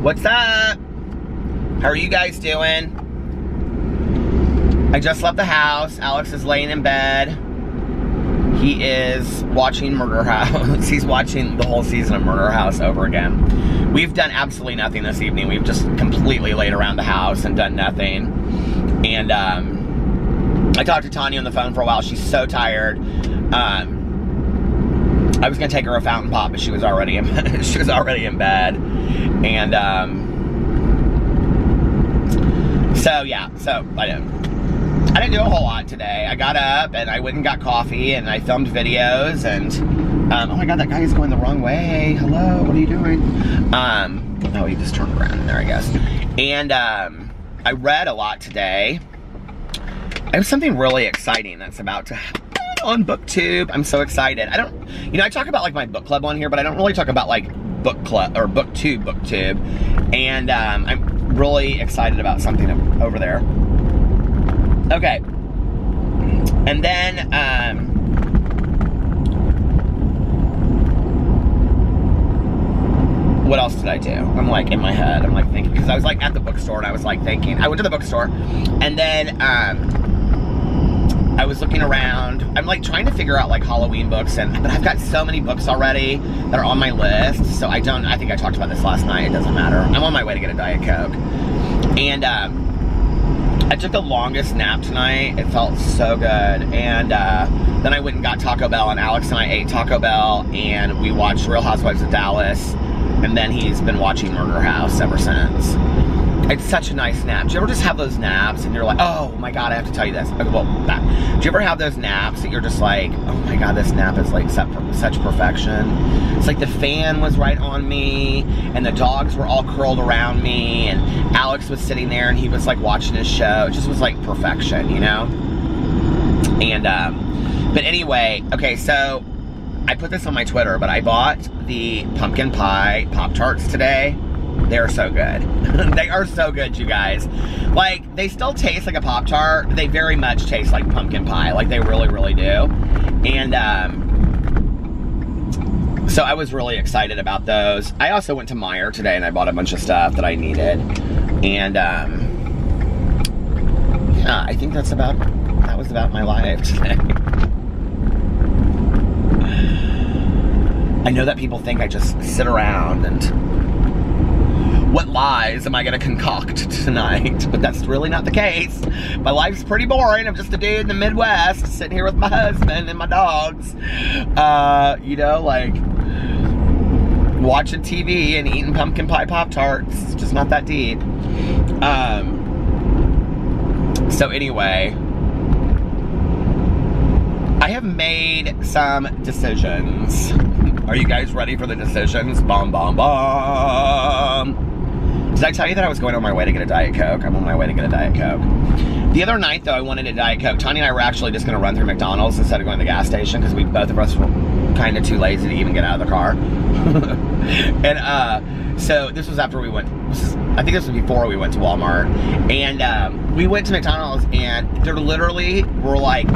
What's up? How are you guys doing? I just left the house. Alex is laying in bed. He is watching Murder House. He's watching the whole season of Murder House over again. We've done absolutely nothing this evening. We've just completely laid around the house and done nothing. And I talked to Tanya on the phone for a while. She's so tired. I was gonna take her a fountain pop, but she was already in bed. And so yeah, so I didn't do a whole lot today. I got up and I went and got coffee and I filmed videos and oh my god, that guy is going the wrong way. Hello, what are you doing? Oh, he just turned around in there, I guess. And I read a lot today. I have something really exciting that's about to happen on BookTube. I'm so excited. I talk about like my book club on here, but I don't really talk about like book club or BookTube. And I'm really excited about something over there. Okay. And then what else did I do? I'm like in my head. I'm like thinking, because I was like at the bookstore and I was like thinking. I went to the bookstore and then I was looking around. I'm like trying to figure out like Halloween books, but I've got so many books already that are on my list. So I think I talked about this last night. It doesn't matter. I'm on my way to get a Diet Coke. And I took the longest nap tonight. It felt so good. And then I went and got Taco Bell, and Alex and I ate Taco Bell, and we watched Real Housewives of Dallas. And then he's been watching Murder House ever since. It's such a nice nap. Do you ever just have those naps and you're like, oh my god, I have to tell you this. Okay, well, do you ever have those naps that you're just like, oh my god, this nap is like such perfection? It's like the fan was right on me, and the dogs were all curled around me, and Alex was sitting there and he was like watching his show. It just was like perfection, you know? And, but anyway, okay, so I put this on my Twitter, but I bought the pumpkin pie Pop-Tarts today. They're so good. They are so good, you guys. Like, they still taste like a Pop-Tart. They very much taste like pumpkin pie. Like, they really, really do. And, so I was really excited about those. I also went to Meijer today and I bought a bunch of stuff that I needed. And, yeah, I think that was about my life today. I know that people think I just sit around and what lies am I gonna concoct tonight? But that's really not the case. My life's pretty boring. I'm just a dude in the Midwest sitting here with my husband and my dogs. You know, like watching TV and eating pumpkin pie Pop-Tarts. It's just not that deep. So anyway, I have made some decisions. Are you guys ready for the decisions? Bomb, bomb, bomb. Did I tell you that I was going on my way to get a Diet Coke? I'm on my way to get a Diet Coke. The other night, though, I wanted a Diet Coke. Tanya and I were actually just going to run through McDonald's instead of going to the gas station because both of us were kind of too lazy to even get out of the car. And so this was after we went. I think this was before we went to Walmart. And we went to McDonald's, and there literally were like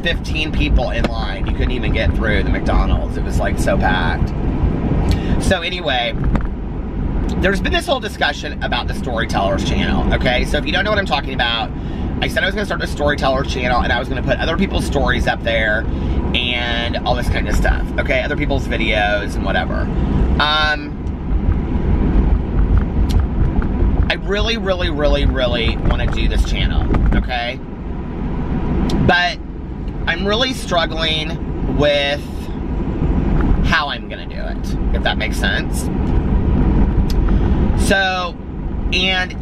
15 people in line. You couldn't even get through the McDonald's. It was like so packed. So anyway, there's been this whole discussion about the Storytellers channel, okay? So if you don't know what I'm talking about, I said I was gonna start the Storytellers channel and I was gonna put other people's stories up there and all this kind of stuff, okay? Other people's videos and whatever. I really, really, really, really wanna do this channel, okay? But I'm really struggling with how I'm gonna do it, if that makes sense. So, and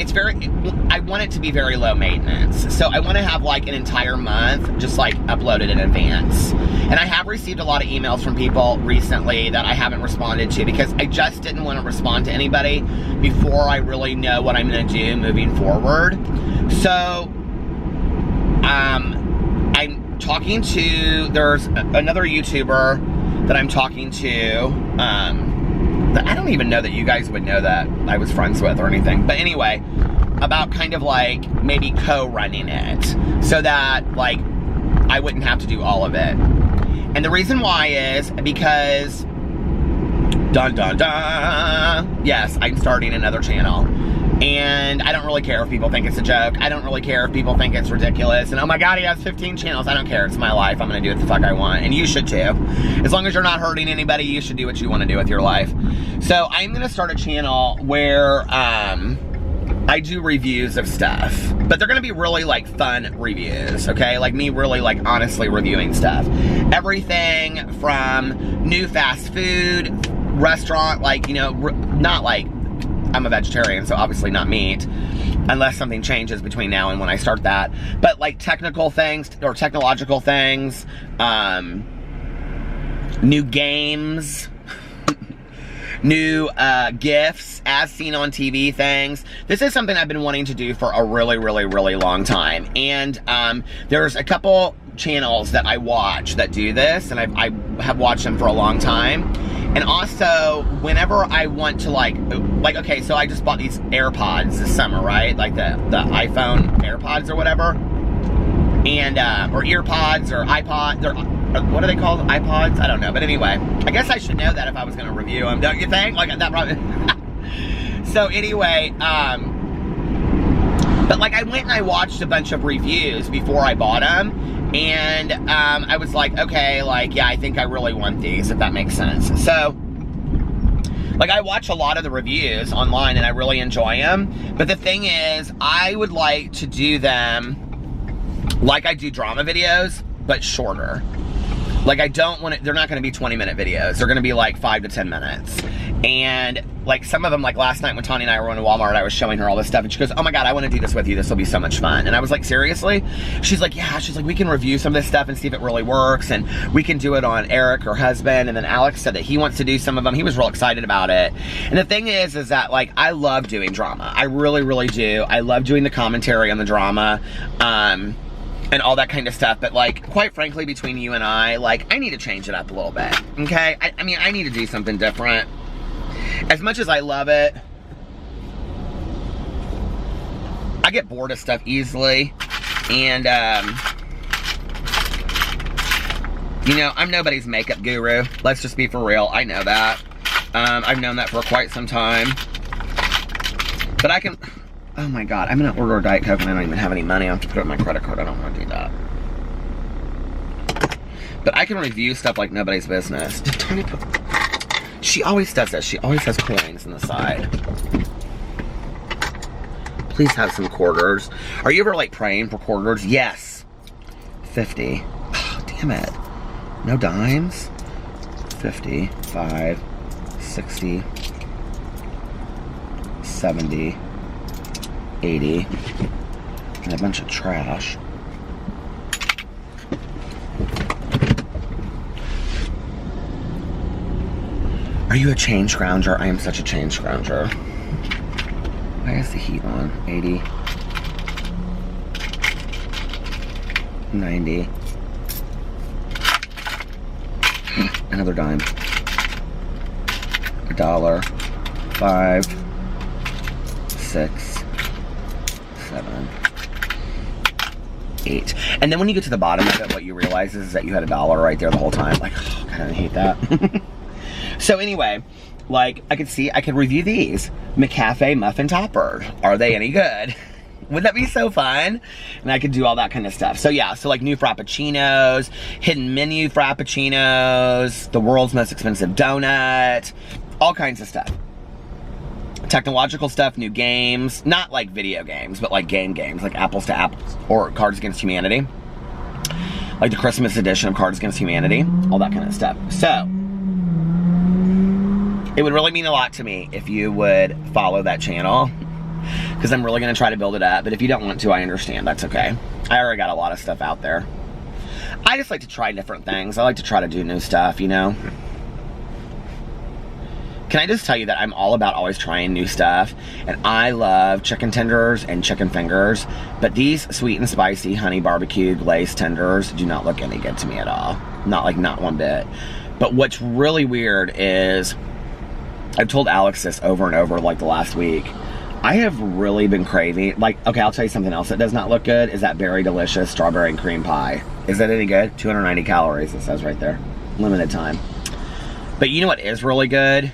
I want it to be very low maintenance. So I want to have like an entire month just like uploaded in advance. And I have received a lot of emails from people recently that I haven't responded to because I just didn't want to respond to anybody before I really know what I'm going to do moving forward. So, I'm talking to, there's another YouTuber that I'm talking to, I don't even know that you guys would know that I was friends with or anything. But anyway, about kind of like maybe co-running it so that like I wouldn't have to do all of it. And the reason why is because Dun dun dun. Yes, I'm starting another channel. And I don't really care if people think it's a joke. I don't really care if people think it's ridiculous. And oh my God, he has 15 channels. I don't care. It's my life. I'm going to do what the fuck I want. And you should too. As long as you're not hurting anybody, you should do what you want to do with your life. So I'm going to start a channel where I do reviews of stuff. But they're going to be really like fun reviews, okay? Like me really like honestly reviewing stuff. Everything from new fast food, restaurant, like, you know, not like, I'm a vegetarian, so obviously not meat, unless something changes between now and when I start that. But like technical things or technological things, new games, new gifts, as seen on TV things. This is something I've been wanting to do for a really, really, really long time. And there's a couple channels that I watch that do this, and I have watched them for a long time. And also, whenever I want to like, okay, so I just bought these AirPods this summer, right? Like the iPhone AirPods or whatever. And, or EarPods or iPods, or what are they called? iPods? I don't know. But anyway, I guess I should know that if I was going to review them, don't you think? Like, that probably... So anyway, but like I went and I watched a bunch of reviews before I bought them. And I was like, okay, like, yeah, I think I really want these, if that makes sense. So, like, I watch a lot of the reviews online and I really enjoy them. But the thing is, I would like to do them like I do drama videos, but shorter. Like, I don't want it, they're not going to be 20-minute videos. They're going to be like 5 to 10 minutes. And like some of them, like last night when Tony and I were going to Walmart, I was showing her all this stuff and she goes, oh my God, I want to do this with you. This will be so much fun. And I was like, seriously? She's like, yeah. She's like, we can review some of this stuff and see if it really works. And we can do it on Eric, her husband. And then Alex said that he wants to do some of them. He was real excited about it. And the thing is that like, I love doing drama. I really, really do. I love doing the commentary on the drama. And all that kind of stuff, but like, quite frankly, between you and I, like, I need to change it up a little bit, okay? I mean, I need to do something different. As much as I love it, I get bored of stuff easily, and, you know, I'm nobody's makeup guru. Let's just be for real. I know that. I've known that for quite some time, but I can... Oh my God, I'm gonna order a Diet Coke and I don't even have any money. I have to put it on my credit card. I don't want to do that. But I can review stuff like nobody's business. Did Tony put... She always does this. She always has coins on the side. Please have some quarters. Are you ever like praying for quarters? Yes. 50. Oh, damn it. No dimes? 50, 5, 60, 70, 80, and a bunch of trash. Are you a change scrounger? I am such a change scrounger. Why is the heat on? 80, 90, another dime, $1, 5, 6, 7, 8. And then when you get to the bottom of it, what you realize is that you had $1 right there the whole time. Like, oh, God, I hate that. So anyway, like, I could review these. McCafe Muffin Topper. Are they any good? Wouldn't that be so fun? And I could do all that kind of stuff. So yeah, so like new Frappuccinos, hidden menu Frappuccinos, the world's most expensive donut, all kinds of stuff. Technological stuff, new games, not like video games, but like games, like Apples to Apples or Cards Against Humanity. Like the Christmas edition of Cards Against Humanity, all that kind of stuff. So, it would really mean a lot to me if you would follow that channel, because I'm really going to try to build it up. But if you don't want to, I understand. That's okay. I already got a lot of stuff out there. I just like to try different things. I like to try to do new stuff, you know. Can I just tell you that I'm all about always trying new stuff, and I love chicken tenders and chicken fingers, but these sweet and spicy honey barbecue glazed tenders do not look any good to me at all. Not one bit. But what's really weird is, I've told Alex this over and over like the last week, I have really been craving, like, okay, I'll tell you something else that does not look good, is that Very Delicious strawberry and cream pie. Is that any good? 290 calories, it says right there. Limited time. But you know what is really good?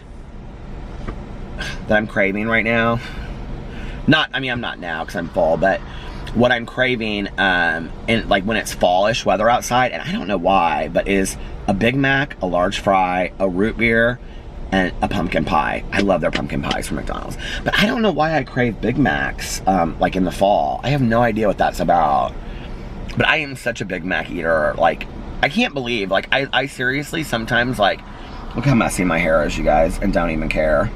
that I'm craving right now. I mean, I'm not now because I'm full, but what I'm craving, in like when it's fallish weather outside, and I don't know why, but is a Big Mac, a large fry, a root beer, and a pumpkin pie. I love their pumpkin pies from McDonald's. But I don't know why I crave Big Macs, like in the fall. I have no idea what that's about. But I am such a Big Mac eater. Like, I can't believe, like, I seriously sometimes, like, look how messy my hair is, you guys, and don't even care.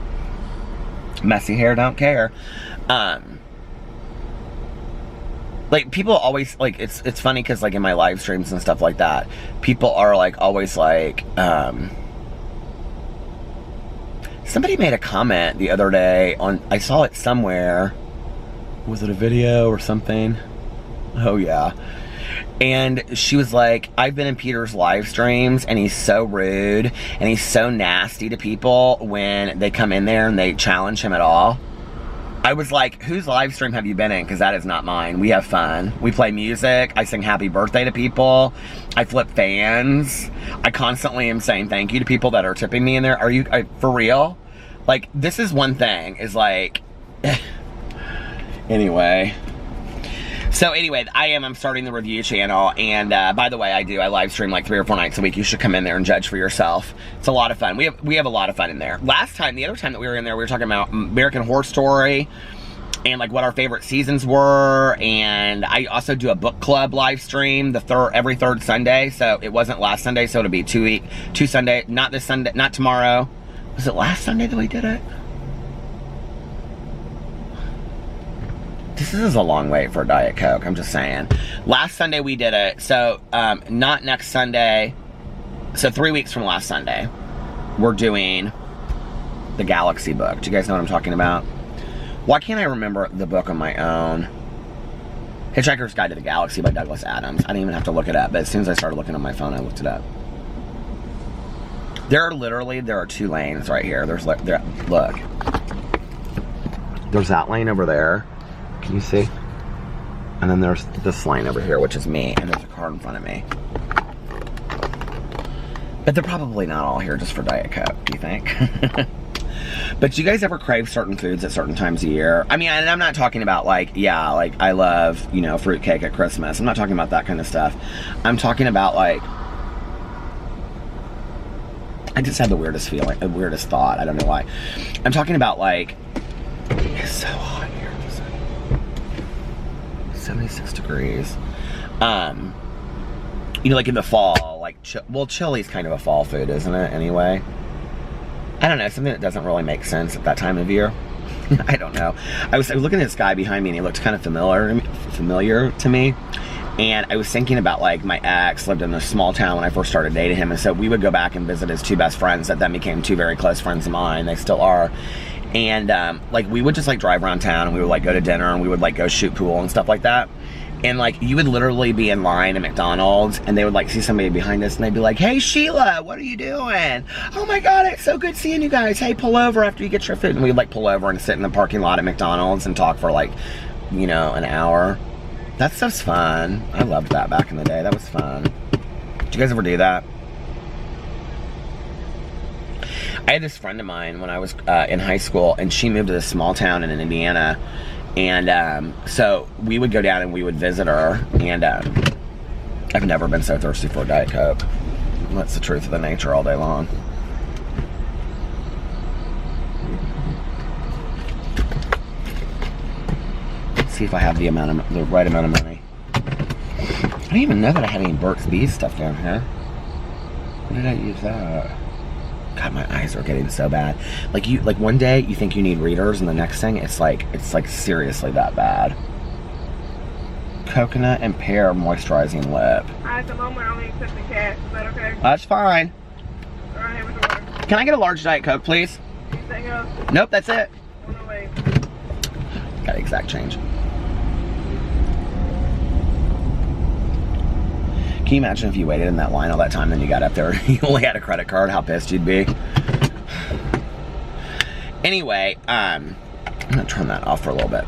Messy hair, don't care. Like, people always, like, it's funny because, like, in my live streams and stuff like that, people are, like, always, like, somebody made a comment the other day on, I saw it somewhere. Was it a video or something? Oh, yeah. And she was like, I've been in Peter's live streams, and he's so rude, and he's so nasty to people when they come in there and they challenge him at all. I was like, whose live stream have you been in? Because that is not mine. We have fun. We play music. I sing happy birthday to people. I flip fans. I constantly am saying thank you to people that are tipping me in there. Are you, for real? Like, this is one thing, is like, anyway. So anyway, I'm starting the review channel, and by the way, I live stream like 3 or 4 nights a week. You should come in there and judge for yourself. It's a lot of fun. We have a lot of fun in there. The other time that we were in there, we were talking about American Horror Story, and like what our favorite seasons were, and I also do a book club live stream every third Sunday. So it wasn't last Sunday, so it'll be 2 Sunday, not this Sunday, not tomorrow. Was it last Sunday that we did it? This is a long wait for a Diet Coke, I'm just saying. Last Sunday we did it, so not next Sunday, so 3 weeks from last Sunday, we're doing the Galaxy book. Do you guys know what I'm talking about? Why can't I remember the book on my own? Hitchhiker's Guide to the Galaxy by Douglas Adams. I didn't even have to look it up, but as soon as I started looking on my phone, I looked it up. There are 2 lanes right here. Look. There's that lane over there. Can you see? And then there's this lane over here, which is me, and there's a car in front of me. But they're probably not all here just for Diet Coke, do you think? But do you guys ever crave certain foods at certain times of year? I mean, and I'm not talking about like, yeah, like I love, you know, fruitcake at Christmas. I'm not talking about that kind of stuff. I'm talking about like, I just had the weirdest feeling, the weirdest thought. I don't know why. I'm talking about like, it's so hot here. 76 degrees. You know, like in the fall, like, well, chili's kind of a fall food, isn't it, anyway? I don't know, something that doesn't really make sense at that time of year. I don't know. I was looking at this guy behind me, and he looked kind of familiar to me. And I was thinking about, like, my ex lived in a small town when I first started dating him, and so we would go back and visit his 2 best friends that then became 2 very close friends of mine. They still are. And, like, we would just, like, drive around town, and we would, like, go to dinner, and we would, like, go shoot pool and stuff like that. And, like, you would literally be in line at McDonald's, and they would, like, see somebody behind us, and they'd be like, hey, Sheila, what are you doing? Oh, my God, it's so good seeing you guys. Hey, pull over after you get your food. And we'd, like, pull over and sit in the parking lot at McDonald's and talk for, like, you know, an hour. That stuff's fun. I loved that back in the day. That was fun. Did you guys ever do that? I had this friend of mine when I was in high school, and she moved to this small town in Indiana, and so we would go down and we would visit her, and I've never been so thirsty for a Diet Coke. That's the truth of the nature all day long. Let's see if I have the right amount of money. I didn't even know that I had any Burt's Bees stuff down here. When did I use that? God, my eyes are getting so bad. Like one day you think you need readers, and the next thing it's like seriously that bad. Coconut and pear moisturizing lip. At the moment, I'm only accepting cash. Is that okay? That's fine. All right, with the order. Can I get a large Diet Coke, please? Anything else? Nope, that's it. 108. Got exact change. Can you imagine if you waited in that line all that time, then you got up there, you only had a credit card, how pissed you'd be? Anyway, I'm gonna turn that off for a little bit.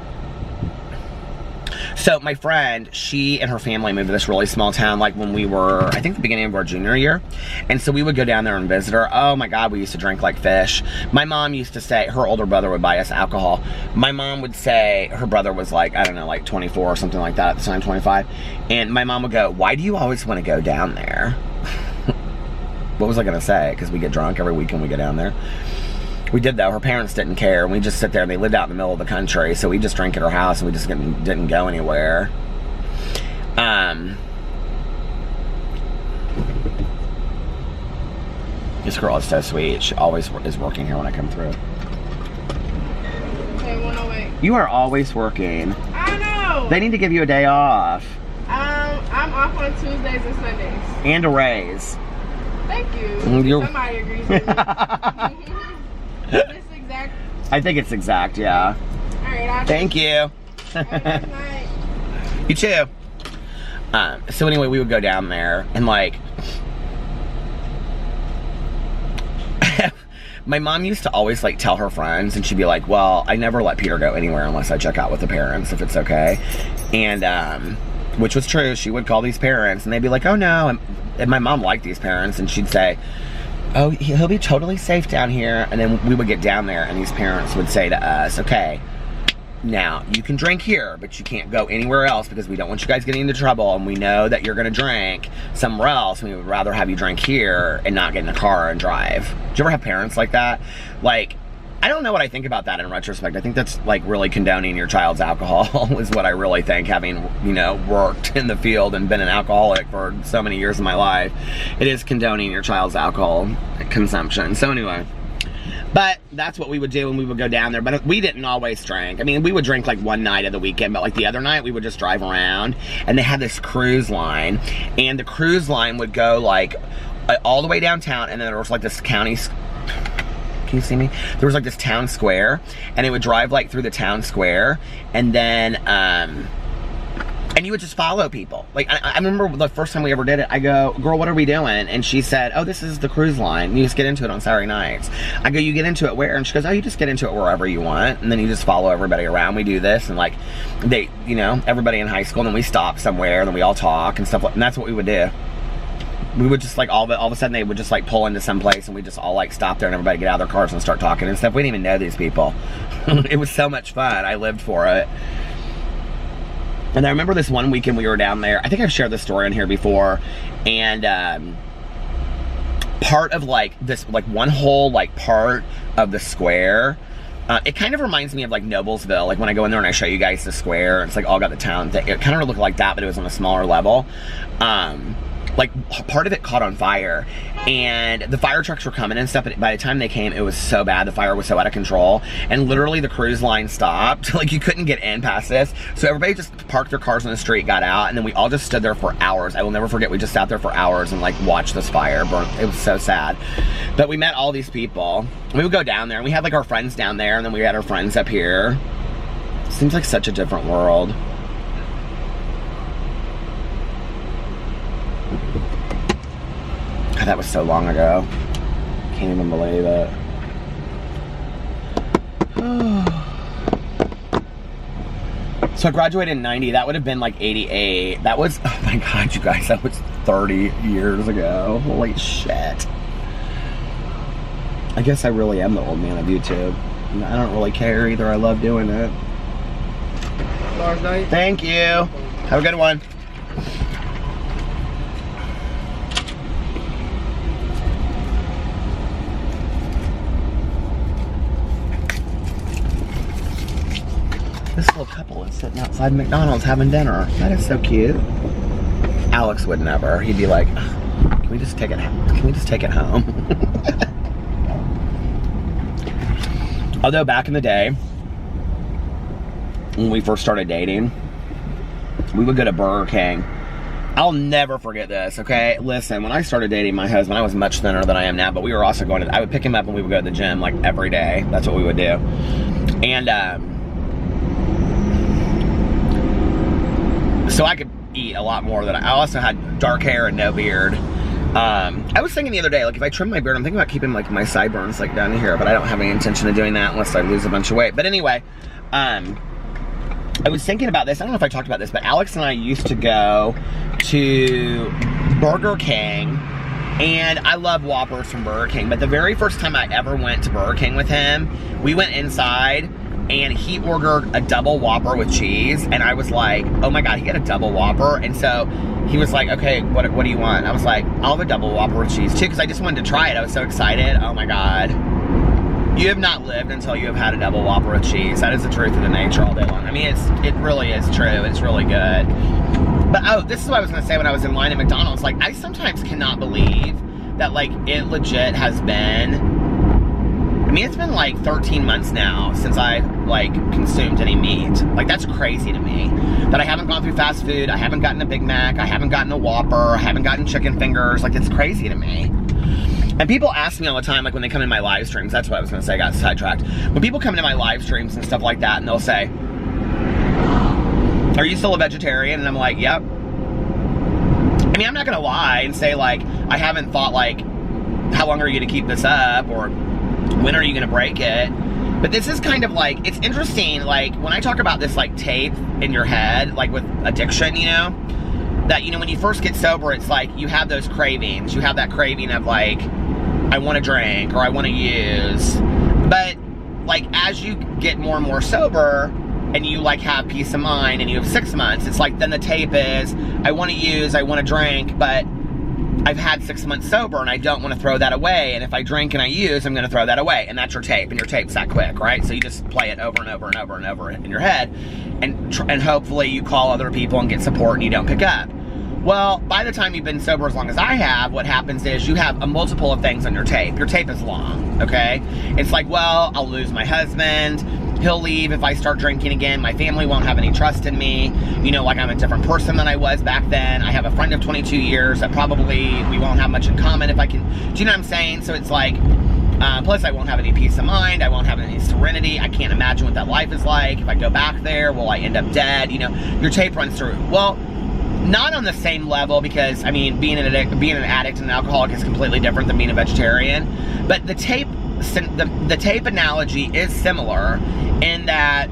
So my friend, she and her family moved to this really small town, like when we were, I think the beginning of our junior year. And so we would go down there and visit her. Oh my God, we used to drink like fish. My mom used to say, her older brother would buy us alcohol. My mom would say, her brother was like, I don't know, like 24 or something like that at the time, 25. And my mom would go, why do you always want to go down there? What was I gonna say? Because we get drunk every weekend we go down there. We did though. Her parents didn't care. And we just sit there, and they lived out in the middle of the country, so we just drank at her house, and we just didn't go anywhere. This girl is so sweet. She always is working here when I come through. Okay, 108. You are always working. I know. They need to give you a day off. I'm off on Tuesdays and Sundays. And a raise. Thank you. Somebody agrees with me. Is this exact? I think it's exact, yeah. Alright, Thank you. Have a nice night. You too. So anyway, we would go down there, and like, my mom used to always like tell her friends, and she'd be like, well, I never let Peter go anywhere unless I check out with the parents, if it's okay. And which was true. She would call these parents, and they'd be like, oh no. And my mom liked these parents, and she'd say, oh, he'll be totally safe down here. And then we would get down there, and these parents would say to us, okay, now you can drink here, but you can't go anywhere else because we don't want you guys getting into trouble, and we know that you're gonna drink somewhere else, and we would rather have you drink here and not get in a car and drive. Do you ever have parents like that? Like, I don't know what I think about that in retrospect. I think that's like really condoning your child's alcohol is what I really think, having, you know, worked in the field and been an alcoholic for so many years of my life. It is condoning your child's alcohol consumption. So anyway, but that's what we would do when we would go down there. But we didn't always drink. I mean, we would drink like one night of the weekend, but like the other night we would just drive around, and they had this cruise line, and the cruise line would go like all the way downtown, and then there was like this county. Can you see me? There was like this town square, and it would drive like through the town square, and then and you would just follow people. Like I remember the first time we ever did it, I go, girl, what are we doing? And she said, oh, this is the cruise line. You just get into it on Saturday nights. I go, you get into it where? And she goes, oh, you just get into it wherever you want, and then you just follow everybody around. We do this, and like they, you know, everybody in high school, and then we stop somewhere, and then we all talk and stuff like, and that's what we would do. We would just like all of a sudden they would just like pull into some place, and we just all like stop there, and everybody get out of their cars and start talking and stuff. We didn't even know these people. It was so much fun. I lived for it. And I remember this one weekend we were down there. I think I've shared this story on here before. And part of like this, like one whole like part of the square, it kind of reminds me of like Noblesville. Like when I go in there and I show you guys the square, it's like all got the town thing. It kind of looked like that, but it was on a smaller level. Like part of it caught on fire, and the fire trucks were coming and stuff, but by the time they came, it was so bad. The fire was so out of control, and literally the cruise line stopped. Like you couldn't get in past this, so everybody just parked their cars on the street, got out, and then we all just stood there for hours. I will never forget, we just sat there for hours and like watched this fire burn. It was so sad. But we met all these people. We would go down there, and we had like our friends down there, and then we had our friends up here. Seems like such a different world. God, that was so long ago. Can't even believe it. So I graduated in 90. That would have been like 88. That was, oh my God, you guys, that was 30 years ago. Holy shit. I guess I really am the old man of YouTube. I don't really care either. I love doing it. Last night. Thank you. Have a good one. This little couple is sitting outside McDonald's having dinner. That is so cute. Alex would never. He'd be like, can we just take it home? Can we just take it home? Although back in the day, when we first started dating, we would go to Burger King. I'll never forget this, okay? Listen, when I started dating my husband, I was much thinner than I am now, but we were also going to, I would pick him up and we would go to the gym like every day. That's what we would do. And, so I could eat a lot more than I also had dark hair and no beard. I was thinking the other day, like if I trim my beard, I'm thinking about keeping like my sideburns like down here, but I don't have any intention of doing that unless I lose a bunch of weight. But anyway, I was thinking about this. I don't know if I talked about this, but Alex and I used to go to Burger King, and I love Whoppers from Burger King, but the very first time I ever went to Burger King with him, we went inside, and he ordered a double Whopper with cheese, and I was like, oh my God, he got a double Whopper. And so he was like, okay, what do you want? I was like, I'll have a double Whopper with cheese too, because I just wanted to try it. I was so excited. Oh my God. You have not lived until you have had a double Whopper with cheese. That is the truth of the nature all day long. I mean, it really is true. It's really good. But oh, this is what I was gonna say when I was in line at McDonald's. Like, I sometimes cannot believe that like it legit has been, I mean, it's been like 13 months now since I like consumed any meat. Like, that's crazy to me. That I haven't gone through fast food, I haven't gotten a Big Mac, I haven't gotten a Whopper, I haven't gotten chicken fingers. Like, it's crazy to me. And people ask me all the time, like when they come in my live streams, that's what I was gonna say, I got sidetracked. When people come into my live streams and stuff like that, and they'll say, are you still a vegetarian? And I'm like, yep. I mean, I'm not gonna lie and say like, I haven't thought like, how long are you gonna keep this up? Or when are you gonna break it? But this is kind of like, it's interesting, like when I talk about this like tape in your head, like with addiction, you know, that, you know, when you first get sober, it's like you have those cravings. You have that craving of like, I want to drink or I want to use. But like as you get more and more sober and you like have peace of mind and you have 6 months, it's like then the tape is, I want to use, I want to drink, but I've had 6 months sober and I don't want to throw that away. And if I drink and I use, I'm going to throw that away. And that's your tape, and your tape's that quick, right? So you just play it over and over and over and over in your head, and hopefully you call other people and get support and you don't pick up. Well, by the time you've been sober as long as I have, what happens is you have a multiple of things on your tape. Your tape is long, okay? It's like, well, I'll lose my husband. He'll leave if I start drinking again. My family won't have any trust in me. You know, like I'm a different person than I was back then. I have a friend of 22 years that probably we won't have much in common if I can. Do you know what I'm saying? So it's like, plus I won't have any peace of mind. I won't have any serenity. I can't imagine what that life is like. If I go back there, will I end up dead? You know, your tape runs through. Well, not on the same level, because I mean, being an addict and an alcoholic is completely different than being a vegetarian. But the tape analogy is similar in that,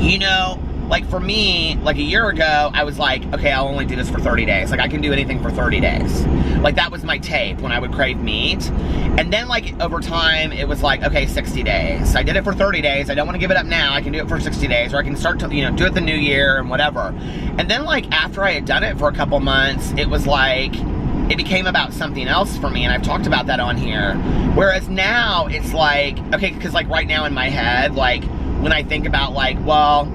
you know, like for me, like a year ago, I was like, okay, I'll only do this for 30 days. Like I can do anything for 30 days. Like that was my tape when I would crave meat. And then like over time, it was like, okay, 60 days. I did it for 30 days. I don't want to give it up now. I can do it for 60 days, or I can start to, you know, do it the new year and whatever. And then like after I had done it for a couple months, it was like, it became about something else for me, and I've talked about that on here. Whereas now it's like, okay, because like right now in my head, like when I think about like, well,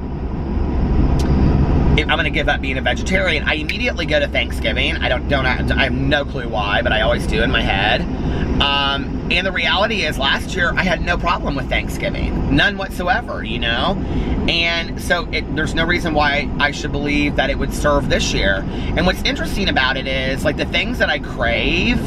if I'm gonna give up being a vegetarian, I immediately go to Thanksgiving. I have no clue why, but I always do in my head. And the reality is last year I had no problem with Thanksgiving, none whatsoever, you know? And so there's no reason why I should believe that it would serve this year. And what's interesting about it is like the things that I crave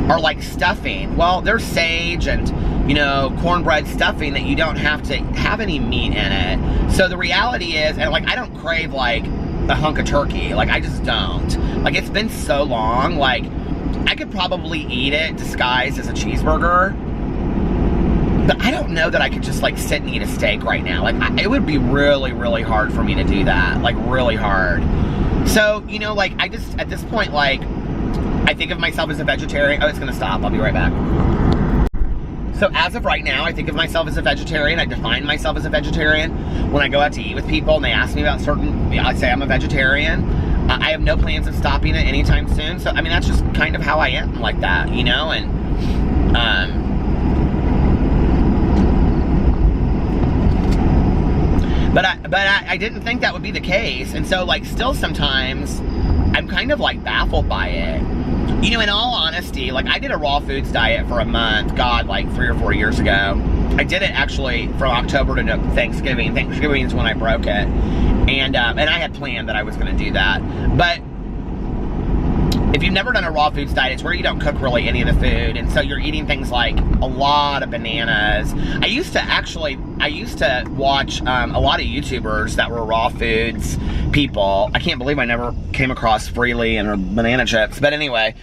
are like stuffing. Well, there's sage and, you know, cornbread stuffing that you don't have to have any meat in it. So the reality is, and like I don't crave like a hunk of turkey. Like I just don't. Like it's been so long, like I could probably eat it disguised as a cheeseburger, but I don't know that I could just like sit and eat a steak right now. Like it would be really, really hard for me to do that. Like really hard. So, you know, like I just, at this point, like I think of myself as a vegetarian. Oh, it's gonna stop. I'll be right back. So as of right now, I think of myself as a vegetarian. I define myself as a vegetarian. When I go out to eat with people and they ask me about I say I'm a vegetarian. I have no plans of stopping it anytime soon. So, I mean, that's just kind of how I am like that, you know? And, but I didn't think that would be the case. And so, like, still sometimes I'm kind of, like, baffled by it. You know, in all honesty, like, I did a raw foods diet for a month, God, like 3 or 4 years ago. I did it actually from October to Thanksgiving. Thanksgiving is when I broke it. And I had planned that I was going to do that. But if you've never done a raw foods diet, it's where you don't cook really any of the food. And so you're eating things like a lot of bananas. I used to watch a lot of YouTubers that were raw foods people. I can't believe I never came across Freely and banana chips. But anyway,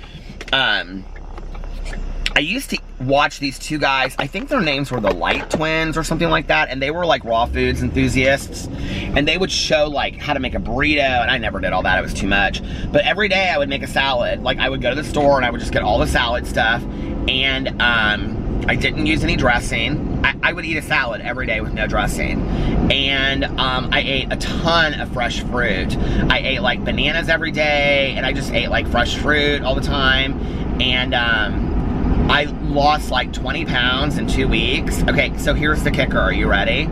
I used to watch these two guys. I think their names were the Light Twins or something like that, and they were like raw foods enthusiasts, and they would show like how to make a burrito, and I never did all that, it was too much. But every day I would make a salad. Like I would go to the store and I would just get all the salad stuff, and I didn't use any dressing. I would eat a salad every day with no dressing. And I ate a ton of fresh fruit. I ate like bananas every day, and I just ate like fresh fruit all the time. And I lost like 20 pounds in 2 weeks. Okay, so here's the kicker. Are you ready?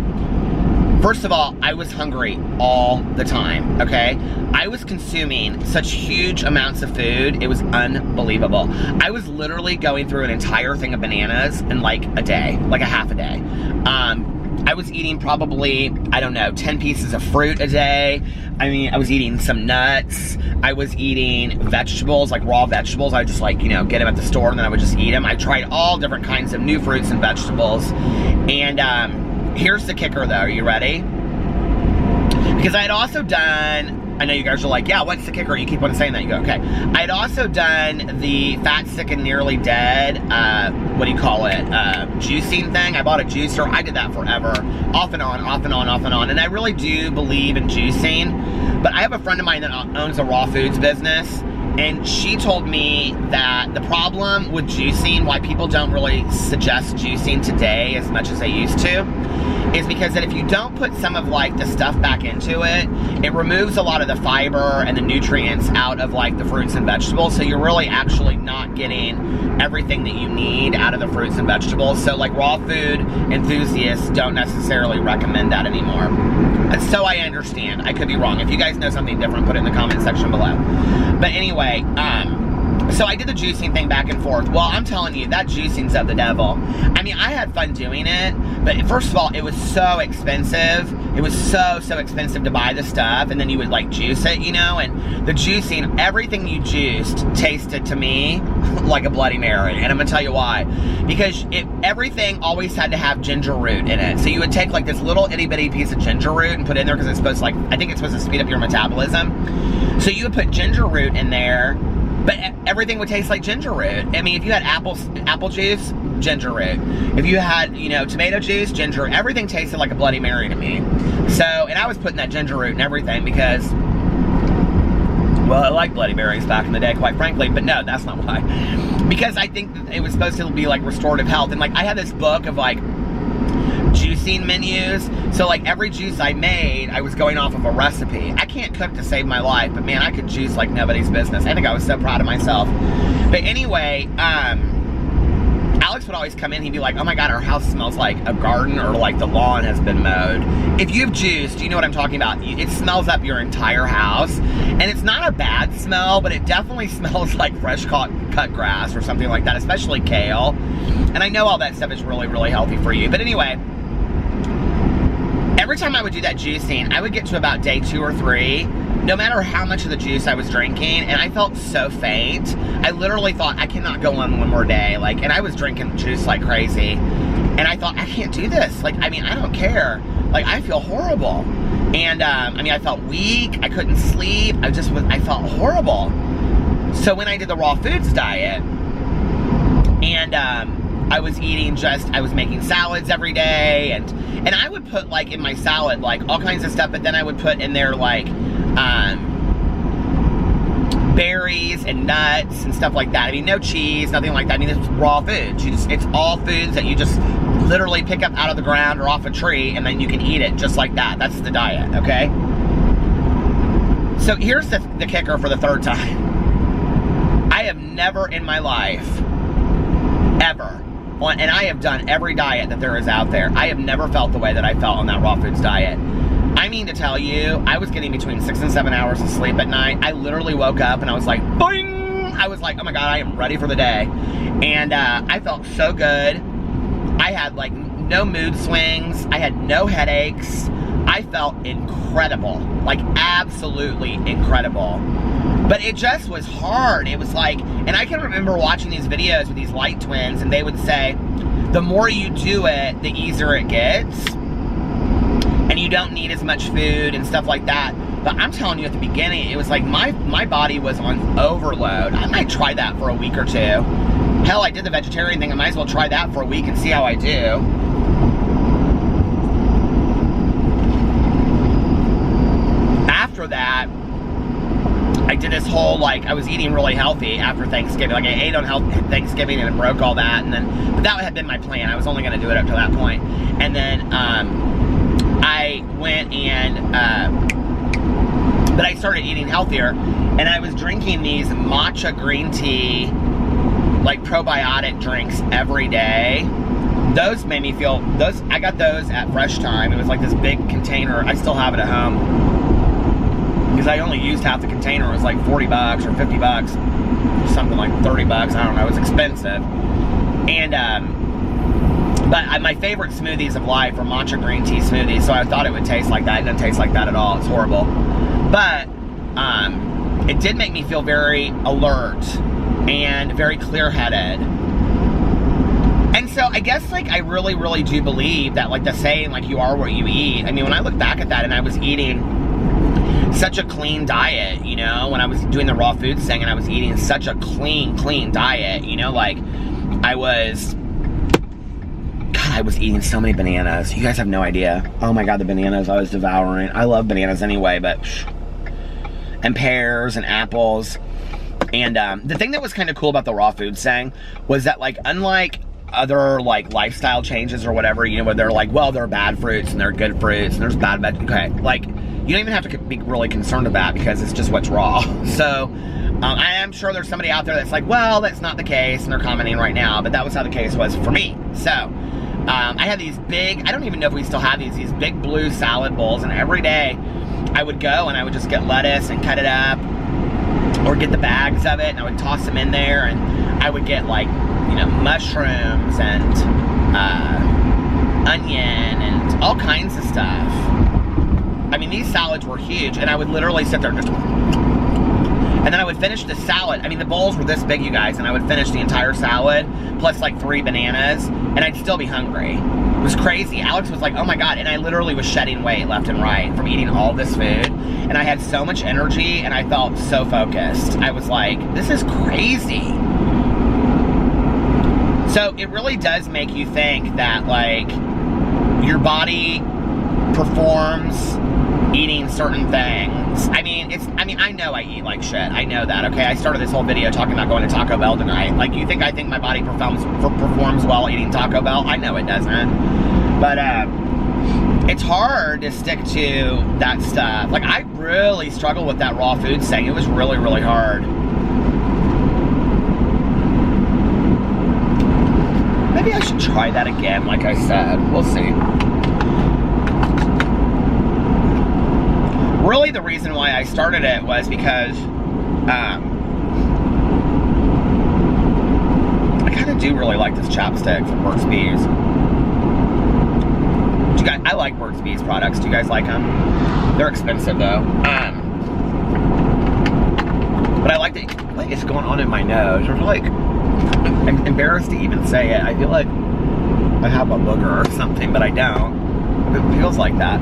First of all, I was hungry all the time, okay? I was consuming such huge amounts of food, it was unbelievable. I was literally going through an entire thing of bananas in like a day, like a half a day. I was eating probably, I don't know, 10 pieces of fruit a day. I mean, I was eating some nuts. I was eating vegetables, like raw vegetables. I would just like, you know, get them at the store and then I would just eat them. I tried all different kinds of new fruits and vegetables. And here's the kicker though, are you ready? Because I had also done, I know you guys are like, yeah, what's the kicker? You keep on saying that. You go, okay. I had also done the Fat, Sick, and Nearly Dead, what do you call it, juicing thing. I bought a juicer. I did that forever. Off and on, off and on, off and on. And I really do believe in juicing. But I have a friend of mine that owns a raw foods business. And she told me that the problem with juicing, why people don't really suggest juicing today as much as they used to, is because that if you don't put some of like the stuff back into it, it removes a lot of the fiber and the nutrients out of like the fruits and vegetables. So you're really actually not getting everything that you need out of the fruits and vegetables. So like raw food enthusiasts don't necessarily recommend that anymore. And so I understand. I could be wrong. If you guys know something different, put it in the comment section below. But anyway, so I did the juicing thing back and forth. Well, I'm telling you, that juicing's of the devil. I mean, I had fun doing it, but first of all, it was so expensive. It was so expensive to buy the stuff, and then you would like juice it, you know, and the juicing, everything you juiced tasted to me like a Bloody Mary, and I'm gonna tell you why. Because everything always had to have ginger root in it. So you would take like this little itty bitty piece of ginger root and put it in there because it's supposed to like, I think it's supposed to speed up your metabolism. So you would put ginger root in there, but everything would taste like ginger root. I mean, if you had apple juice, ginger root. If you had, you know, tomato juice, ginger, everything tasted like a Bloody Mary to me. So, and I was putting that ginger root in everything because, well, I liked Bloody Marys back in the day, quite frankly, but no, that's not why. Because I think that it was supposed to be like restorative health. And like, I had this book of like juicing menus. So like every juice I made, I was going off of a recipe. I can't cook to save my life, but man, I could juice like nobody's business. I think I was so proud of myself. But anyway, Alex would always come in, he'd be like, oh my God, our house smells like a garden or like the lawn has been mowed. If you've juiced, you know what I'm talking about. It smells up your entire house. And it's not a bad smell, but it definitely smells like fresh cut grass or something like that, especially kale. And I know all that stuff is really healthy for you. But anyway, every time I would do that juicing, I would get to about day 2 or 3, no matter how much of the juice I was drinking, and I felt so faint. I literally thought, I cannot go on one more day. Like, and I was drinking juice like crazy. And I thought, I can't do this. Like, I mean, I don't care. Like, I feel horrible. And, I mean, I felt weak. I couldn't sleep. I felt horrible. So when I did the raw foods diet, and, I was eating I was making salads every day, and I would put like in my salad like all kinds of stuff, but then I would put in there like berries and nuts and stuff like that. I mean, no cheese, nothing like that. I mean, it's raw foods. It's all foods that you just literally pick up out of the ground or off a tree, and then you can eat it just like that. That's the diet, okay? So here's the kicker for the third time. I have never in my life, ever, and I have done every diet that there is out there, I have never felt the way that I felt on that raw foods diet. I mean to tell you, I was getting between 6 and 7 hours of sleep at night. I literally woke up and I was like, boing! I was like, oh my God, I am ready for the day. And I felt so good. I had like no mood swings. I had no headaches. I felt incredible, like absolutely incredible. But it just was hard. It was like, and I can remember watching these videos with these Light Twins, and they would say, the more you do it, the easier it gets. And you don't need as much food and stuff like that. But I'm telling you, at the beginning, it was like my body was on overload. I might try that for a week or two. Hell, I did the vegetarian thing. I might as well try that for a week and see how I do. After that, I did this whole, like, I was eating really healthy after Thanksgiving. Like, I ate on Thanksgiving and it broke all that. And then, but that had been my plan. I was only going to do it up to that point. And then, I went and, but I started eating healthier. And I was drinking these matcha green tea, like, probiotic drinks every day. Those made me feel, I got those at Fresh Time. It was like this big container. I still have it at home. Because I only used half the container. It was like 40 bucks or 50 bucks. Something like 30 bucks. I don't know. It was expensive. And, but my favorite smoothies of life are matcha green tea smoothies. So I thought it would taste like that. It doesn't taste like that at all. It's horrible. But, it did make me feel very alert and very clear-headed. And so I guess, like, I really, really do believe that, like, the saying, like, you are what you eat. I mean, when I look back at that and I was eating such a clean diet, you know, when I was doing the raw foods thing and I was eating such a clean diet, you know, like, I was eating so many bananas. You guys have no idea. Oh my God, the bananas I was devouring. I love bananas anyway, but, and pears and apples. And the thing that was kind of cool about the raw foods thing was that, like, unlike other, like, lifestyle changes or whatever, you know, where they're like, well, they're bad fruits and they're good fruits and there's bad vegetables. Okay, like, you don't even have to be really concerned about that because it's just what's raw. So, I am sure there's somebody out there that's like, well, that's not the case, and they're commenting right now, but that was how the case was for me. So, I had these big, I don't even know if we still have these big blue salad bowls, and every day I would go and I would just get lettuce and cut it up, or get the bags of it, and I would toss them in there, and I would get, like, you know, mushrooms and onion and all kinds of stuff. I mean, these salads were huge, and I would literally sit there and just, and then I would finish the salad. I mean, the bowls were this big, you guys, and I would finish the entire salad, plus like 3 bananas, and I'd still be hungry. It was crazy. Alex was like, oh my God, and I literally was shedding weight left and right from eating all this food, and I had so much energy, and I felt so focused. I was like, this is crazy. So it really does make you think that, like, your body performs eating certain things. I mean, I know I eat like shit. I know that, okay? I started this whole video talking about going to Taco Bell tonight. Like, you think I think my body performs well eating Taco Bell? I know it doesn't. But, it's hard to stick to that stuff. Like, I really struggled with that raw food thing. It was really, really hard. Maybe I should try that again, like I said. We'll see. Really, the reason why I started it was because I kind of do really like this chapstick from Burt's Bees. I like Burt's Bees products. Do you guys like them? They're expensive though. But I like it's going on in my nose. It's like, I'm embarrassed to even say it. I feel like I have a booger or something, but I don't. It feels like that.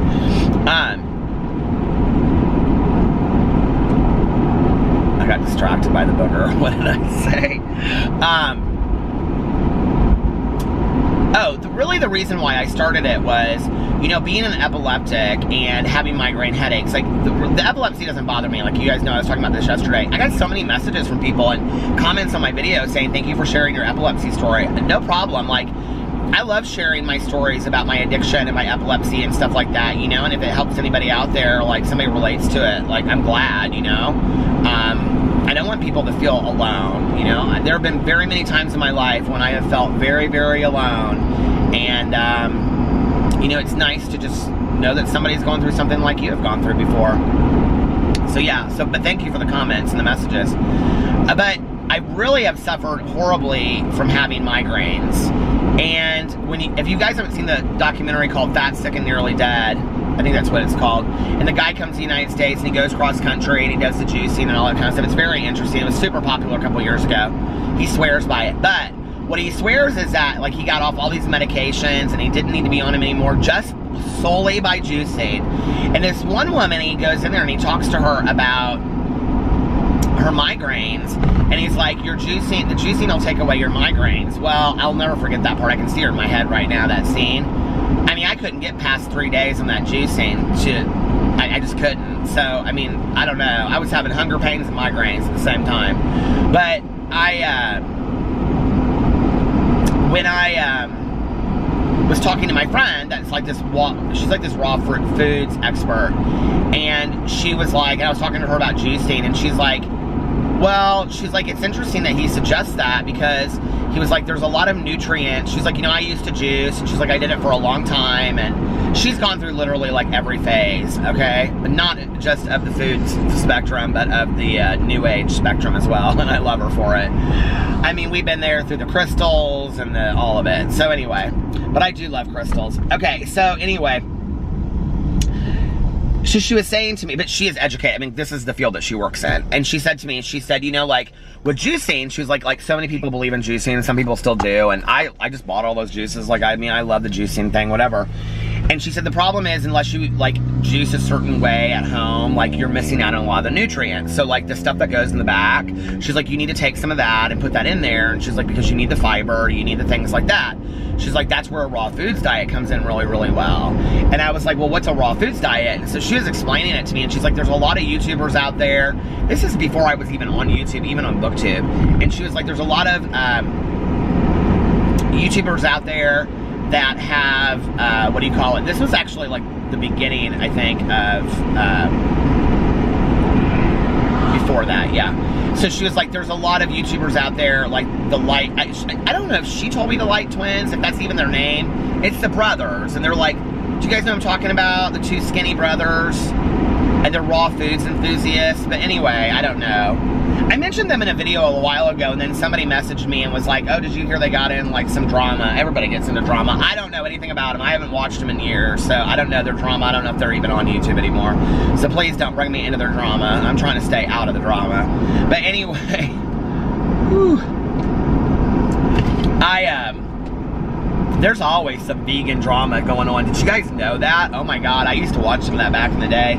I got distracted by the booger. What did I say? Really the reason why I started it was, you know, being an epileptic and having migraine headaches. Like, the epilepsy doesn't bother me. Like, you guys know I was talking about this yesterday. I got so many messages from people and comments on my video saying, thank you for sharing your epilepsy story. No problem. Like, I love sharing my stories about my addiction and my epilepsy and stuff like that, you know, and if it helps anybody out there, like, somebody relates to it, like, I'm glad, you know. I don't want people to feel alone, you know. There have been very many times in my life when I have felt very, very alone. And, you know, it's nice to just know that somebody's going through something like you have gone through before. So, yeah. But thank you for the comments and the messages. But I really have suffered horribly from having migraines. And if you guys haven't seen the documentary called Fat, Sick, and Nearly Dead, I think that's what it's called. And the guy comes to the United States and he goes cross country and he does the juicing and all that kind of stuff. It's very interesting. It was super popular a couple years ago. He swears by it. But what he swears is that, like, he got off all these medications and he didn't need to be on them anymore just solely by juicing. And this one woman, he goes in there and he talks to her about her migraines. And he's like, the juicing will take away your migraines. Well, I'll never forget that part. I can see her in my head right now, that scene. I mean, I couldn't get past 3 days on that juicing. I just couldn't. So, I mean, I don't know. I was having hunger pains and migraines at the same time. But when I was talking to my friend that's like she's like this raw foods expert, and she was like, and I was talking to her about juicing, and she's like, well, it's interesting that he suggests that, because he was like, there's a lot of nutrients. She's like, I used to juice, and she's like, I did it for a long time, and she's gone through literally like every phase, okay? But not just of the foods spectrum, but of the new age spectrum as well, and I love her for it. I mean, we've been there through the crystals and all of it. So anyway, but I do love crystals. Okay, so anyway, she was saying to me, but she is educated. I mean, this is the field that she works in. And she said to me, like, with juicing, she was like so many people believe in juicing, and some people still do. And I just bought all those juices. Like, I mean, I love the juicing thing, whatever. And she said the problem is, unless you, like, juice a certain way at home, like, you're missing out on a lot of the nutrients. So, like, the stuff that goes in the back, she's like, you need to take some of that and put that in there. And she's like, because you need the fiber, you need the things like that. She's like, that's where a raw foods diet comes in really, really well. And I was like, well, what's a raw foods diet? And so she was explaining it to me, and she's like, there's a lot of YouTubers out there. This is before I was even on YouTube, even on BookTube. And she was like, there's a lot of YouTubers out there that have, what do you call it? This was actually like the beginning, I think, of, before that, yeah. So she was like, there's a lot of YouTubers out there, like the Light, I don't know if she told me the Light Twins, if that's even their name. It's the brothers, and they're like, do you guys know what I'm talking about? The two skinny brothers, and they're raw foods enthusiasts. But anyway, I don't know. I mentioned them in a video a while ago, and then somebody messaged me and was like, oh, did you hear they got in like some drama? Everybody gets into drama. I don't know anything about them. I haven't watched them in years, so I don't know their drama. I don't know if they're even on YouTube anymore. So please don't bring me into their drama. I'm trying to stay out of the drama. But anyway, whew, there's always some vegan drama going on. Did you guys know that? Oh my God, I used to watch some of that back in the day.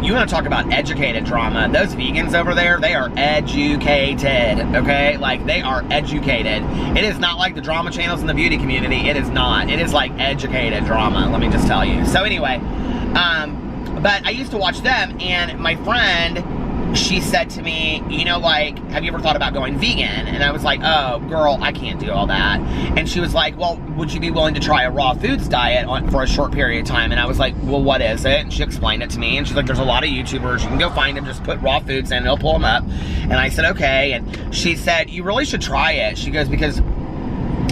You want to talk about educated drama? Those vegans over there, they are educated, okay? Like, they are educated. It is not like the drama channels in the beauty community. It is not. It is like educated drama, let me just tell you. So anyway, but I used to watch them, and my friend, she said to me, like, have you ever thought about going vegan? And I was like, oh, girl, I can't do all that. And she was like, well, would you be willing to try a raw foods diet for a short period of time? And I was like, well, what is it? And she explained it to me, and she's like, there's a lot of YouTubers. You can go find them, just put raw foods in, and they'll pull them up. And I said, okay. And she said, you really should try it. She goes, because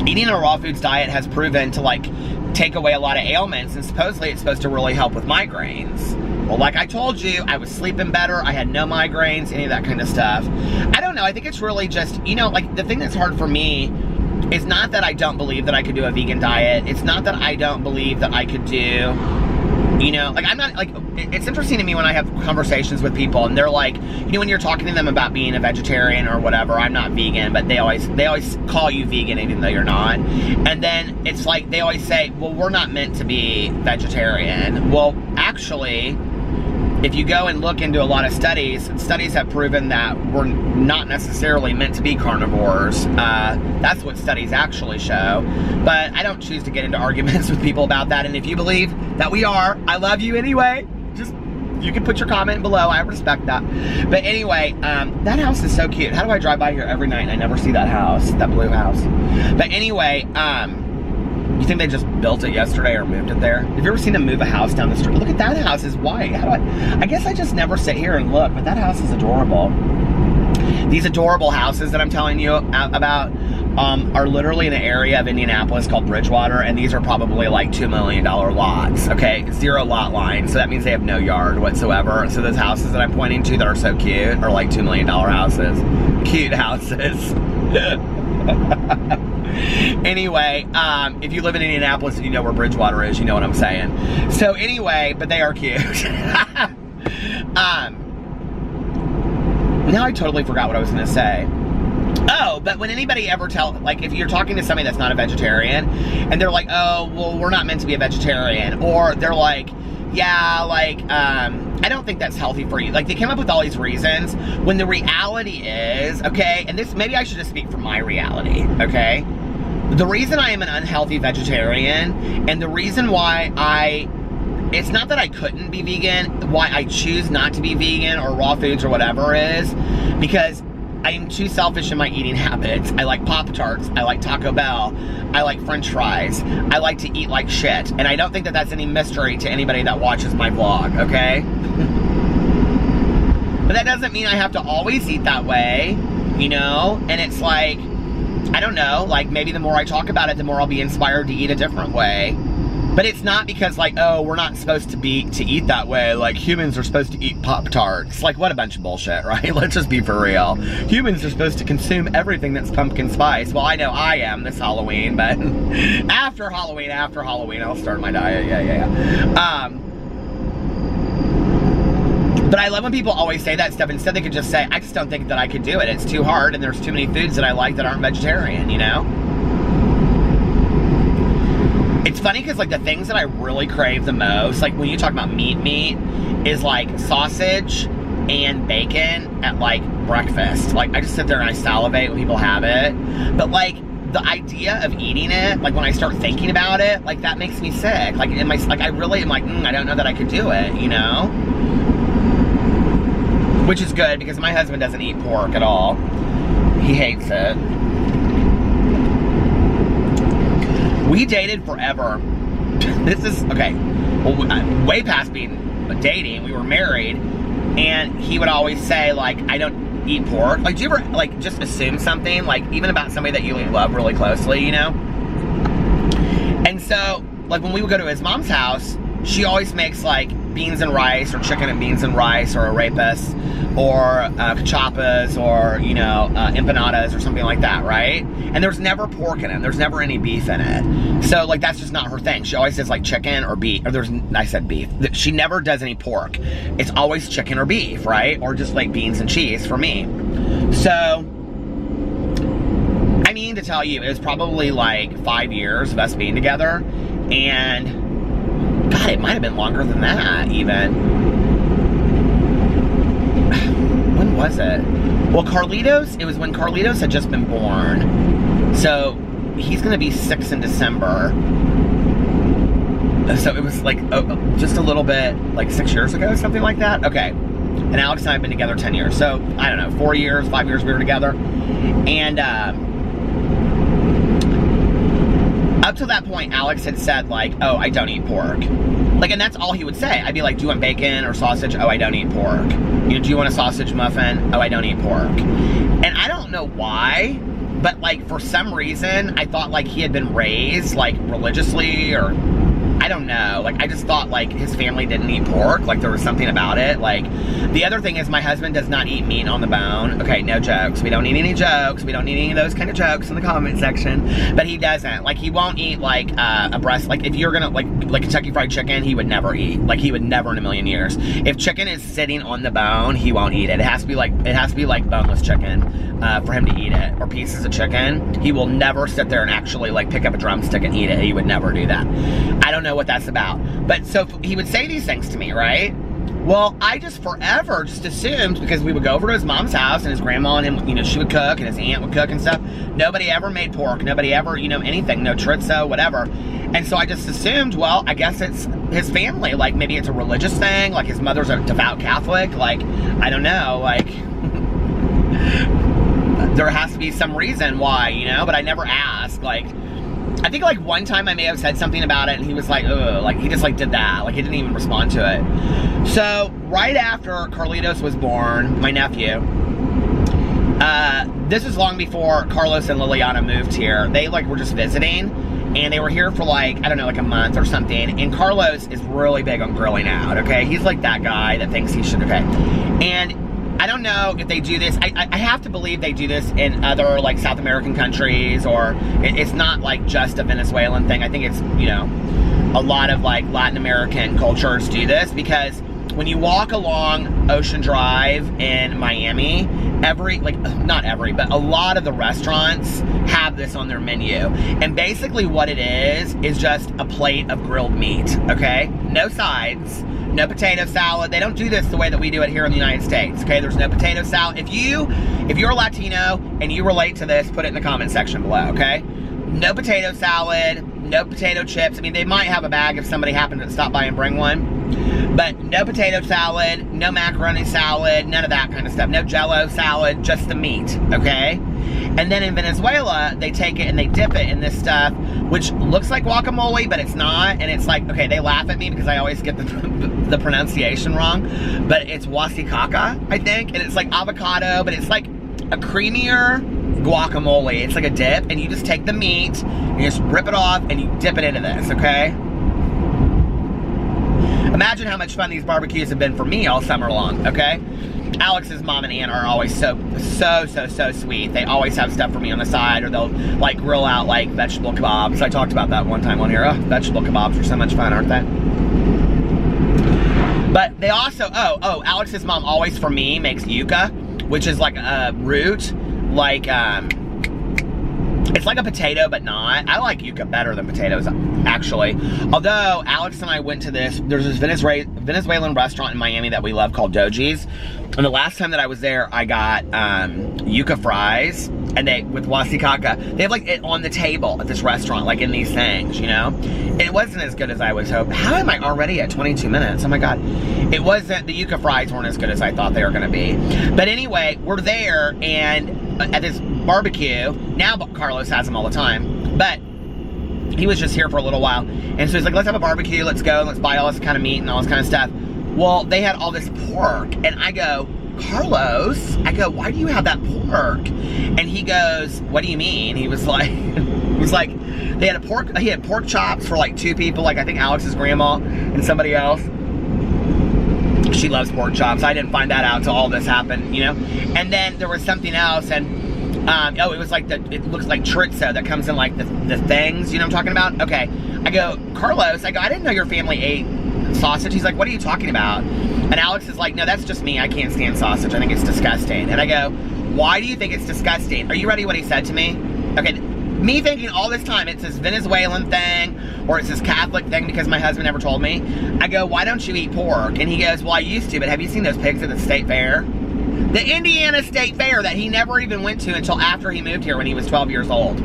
eating a raw foods diet has proven to, like, take away a lot of ailments, and supposedly it's supposed to really help with migraines. Well, like I told you, I was sleeping better. I had no migraines, any of that kind of stuff. I don't know. I think it's really just, like, the thing that's hard for me is not that I don't believe that I could do a vegan diet. It's not that I don't believe that I could do, like, I'm not, like, it's interesting to me when I have conversations with people, and they're like, when you're talking to them about being a vegetarian or whatever, I'm not vegan, but they always call you vegan even though you're not. And then it's like, they always say, well, we're not meant to be vegetarian. Well, actually, if you go and look into a lot of studies have proven that we're not necessarily meant to be carnivores. That's what studies actually show. But I don't choose to get into arguments with people about that. And if you believe that we are, I love you anyway. Just, you can put your comment below. I respect that. But anyway, that house is so cute. How do I drive by here every night and I never see that house, that blue house? But anyway, you think they just built it yesterday or moved it there? Have you ever seen them move a house down the street? Look at that house, is white. How do I guess I just never sit here and look, but that house is adorable. These adorable houses that I'm telling you about are literally in an area of Indianapolis called Bridgewater, and these are probably like $2 million lots, okay? 0 lot line, so that means they have no yard whatsoever. So those houses that I'm pointing to that are so cute are like $2 million houses. Cute houses. Anyway, if you live in Indianapolis and you know where Bridgewater is, you know what I'm saying. So anyway, but they are cute. Now I totally forgot what I was going to say. Oh, but when anybody ever like, if you're talking to somebody that's not a vegetarian, and they're like, oh, well, we're not meant to be a vegetarian, or they're like, yeah, like, I don't think that's healthy for you. Like, they came up with all these reasons when the reality is, okay, and this, maybe I should just speak from my reality, okay? The reason I am an unhealthy vegetarian and the reason why it's not that I couldn't be vegan, why I choose not to be vegan or raw foods or whatever is because I am too selfish in my eating habits. I like Pop-Tarts, I like Taco Bell, I like French fries, I like to eat like shit. And I don't think that that's any mystery to anybody that watches my vlog, okay? But that doesn't mean I have to always eat that way, you know? And it's like, I don't know, like maybe the more I talk about it, the more I'll be inspired to eat a different way. But it's not because like, oh, we're not supposed to eat that way. Like humans are supposed to eat Pop-Tarts. Like what a bunch of bullshit, right? Let's just be for real. Humans are supposed to consume everything that's pumpkin spice. Well, I know I am this Halloween, but after Halloween, I'll start my diet. Yeah. But I love when people always say that stuff. Instead, they could just say, I just don't think that I could do it. It's too hard, and there's too many foods that I like that aren't vegetarian, you know? It's funny because, like, the things that I really crave the most, like, when you talk about meat, is, like, sausage and bacon at, like, breakfast. Like, I just sit there and I salivate when people have it. But, like, the idea of eating it, like, when I start thinking about it, like, that makes me sick. Like, I really am like, I don't know that I could do it, you know? Which is good because my husband doesn't eat pork at all. He hates it. We dated forever. This is, okay, well, way past being dating, we were married, and he would always say, like, I don't eat pork. Like, do you ever, like, just assume something, like, even about somebody that you love really closely, you know? And so, like, when we would go to his mom's house, she always makes, like, beans and rice, or chicken and beans and rice, or arepas, or cachapas, or, you know, empanadas, or something like that, right? And there's never pork in it. There's never any beef in it. So, like, that's just not her thing. She always says, like, chicken or beef. Or I said beef. She never does any pork. It's always chicken or beef, right? Or just, like, beans and cheese for me. So, I mean to tell you, it was probably, like, 5 years of us being together. And, God, it might have been longer than that, even. When was it? Well, Carlitos, it was when Carlitos had just been born. So, he's going to be 6 in December. So, it was like just a little bit, like 6 years ago, something like that. Okay. And Alex and I have been together 10 years. So, I don't know, 4 years, 5 years we were together. And, up to that point, Alex had said, like, oh, I don't eat pork. Like, and that's all he would say. I'd be like, do you want bacon or sausage? Oh, I don't eat pork. You know, do you want a sausage muffin? Oh, I don't eat pork. And I don't know why, but, like, for some reason, I thought, like, he had been raised, like, religiously, or I don't know. Like, I just thought, like, his family didn't eat pork. Like, there was something about it. Like, the other thing is my husband does not eat meat on the bone. Okay, no jokes. We don't need any jokes. We don't need any of those kind of jokes in the comment section. But he doesn't. Like, he won't eat, like, a breast. Like, if you're gonna, like Kentucky Fried Chicken, he would never eat. Like, he would never in a million years. If chicken is sitting on the bone, he won't eat it. It has to be like boneless chicken for him to eat it. Or pieces of chicken. He will never sit there and actually, like, pick up a drumstick and eat it. He would never do that. I don't know what that's about. But so he would say these things to me, right? Well, I just forever just assumed, because we would go over to his mom's house and his grandma and him, you know, she would cook and his aunt would cook and stuff. Nobody ever made pork. Nobody ever, you know, anything. No chorizo, whatever. And so I just assumed, well, I guess it's his family. Like, maybe it's a religious thing. Like, his mother's a devout Catholic. Like, I don't know. Like, there has to be some reason why, you know? But I never asked. Like, I think, like, one time I may have said something about it and he was like, ugh, like, he just, like, did that. Like, he didn't even respond to it. So, right after Carlitos was born, my nephew, this was long before Carlos and Liliana moved here. They, like, were just visiting, and they were here for, like, I don't know, like a month or something, and Carlos is really big on grilling out, okay? He's, like, that guy that thinks he should, okay? And I don't know if they do this. I have to believe they do this in other, like, South American countries, or it's not, like, just a Venezuelan thing. I think it's, you know, a lot of, like, Latin American cultures do this, because when you walk along Ocean Drive in Miami, not every, but a lot of the restaurants have this on their menu. And basically what it is just a plate of grilled meat, okay? No sides, no potato salad. They don't do this the way that we do it here in the United States, okay? There's no potato salad. If you're Latino and you relate to this, put it in the comment section below, okay? No potato salad, no potato chips. I mean, they might have a bag if somebody happened to stop by and bring one. But no potato salad, no macaroni salad, none of that kind of stuff. No Jell-O salad, just the meat, okay? And then in Venezuela, they take it and they dip it in this stuff, which looks like guacamole, but it's not. And it's like, okay, they laugh at me because I always get the pronunciation wrong. But it's huasicaca, I think. And it's like avocado, but it's like a creamier guacamole. It's like a dip, and you just take the meat, you just rip it off, and you dip it into this, okay? Imagine how much fun these barbecues have been for me all summer long, okay? Alex's mom and aunt are always so sweet. They always have stuff for me on the side, or they'll like grill out like vegetable kebabs. I talked about that one time on here. Oh, vegetable kebabs are so much fun, aren't they? But they also, Alex's mom always for me makes yuca, which is like a root, like, it's like a potato, but not. I like yuca better than potatoes, actually. Although, Alex and I went to there's this Venezuelan restaurant in Miami that we love called Doji's. And the last time that I was there, I got yuca fries, and with huasicaca. They have like it on the table at this restaurant, like in these things, you know? It wasn't as good as I was hoping. How am I already at 22 minutes? Oh my God. It wasn't, the yuca fries weren't as good as I thought they were gonna be. But anyway, we're there, and at this barbecue, now Carlos has them all the time, but he was just here for a little while, and so he's like, let's have a barbecue, let's go, let's buy all this kind of meat and all this kind of stuff. Well, they had all this pork, and I go, Carlos, why do you have that pork? And he goes, what do you mean? He was like, he had pork chops for like 2 people, like I think Alex's grandma and somebody else. She loves pork chops. I didn't find that out until all this happened, you know? And then there was something else, and it was like it looks like chorizo that comes in like the things, you know what I'm talking about? Okay. I go, Carlos, I didn't know your family ate sausage. He's like, what are you talking about? And Alex is like, no, that's just me. I can't stand sausage. I think it's disgusting. And I go, why do you think it's disgusting? Are you ready what he said to me? Okay, me thinking all this time it's this Venezuelan thing, or it's this Catholic thing because my husband never told me. I go, why don't you eat pork? And he goes, well, I used to, but have you seen those pigs at the state fair? The Indiana State Fair that he never even went to until after he moved here when he was 12 years old.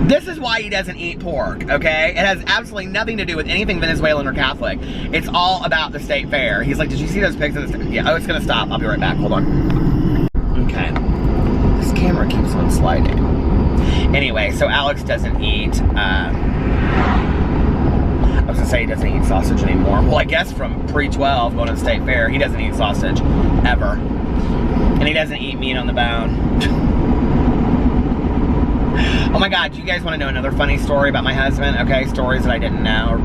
This is why he doesn't eat pork, okay? It has absolutely nothing to do with anything Venezuelan or Catholic. It's all about the state fair. He's like, did you see those pigs at the state? Yeah, oh, it's gonna stop. I'll be right back, hold on. Okay, this camera keeps on sliding. Anyway, so Alex doesn't eat, I was gonna say he doesn't eat sausage anymore. Well, I guess from pre-12 going to the state fair, he doesn't eat sausage, ever. And he doesn't eat meat on the bone. Oh my God, do you guys want to know another funny story about my husband? Okay, stories that I didn't know.